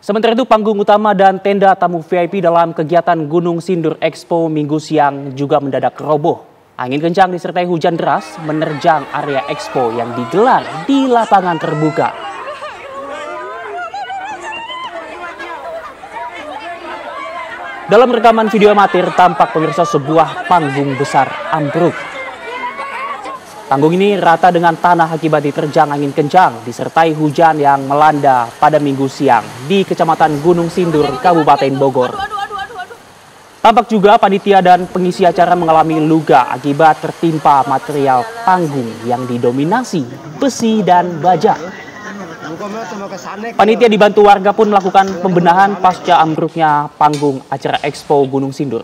Sementara itu panggung utama dan tenda tamu VIP dalam kegiatan Gunung Sindur Expo Minggu siang juga mendadak roboh. Angin kencang disertai hujan deras menerjang area expo yang digelar di lapangan terbuka. Dalam rekaman video amatir tampak pemirsa sebuah panggung besar ambruk. Panggung ini rata dengan tanah akibat diterjang angin kencang disertai hujan yang melanda pada Minggu siang di Kecamatan Gunung Sindur, Kabupaten Bogor. Tampak juga panitia dan pengisi acara mengalami luka akibat tertimpa material panggung yang didominasi besi dan baja. Panitia dibantu warga pun melakukan pembenahan pasca ambruknya panggung acara Expo Gunung Sindur.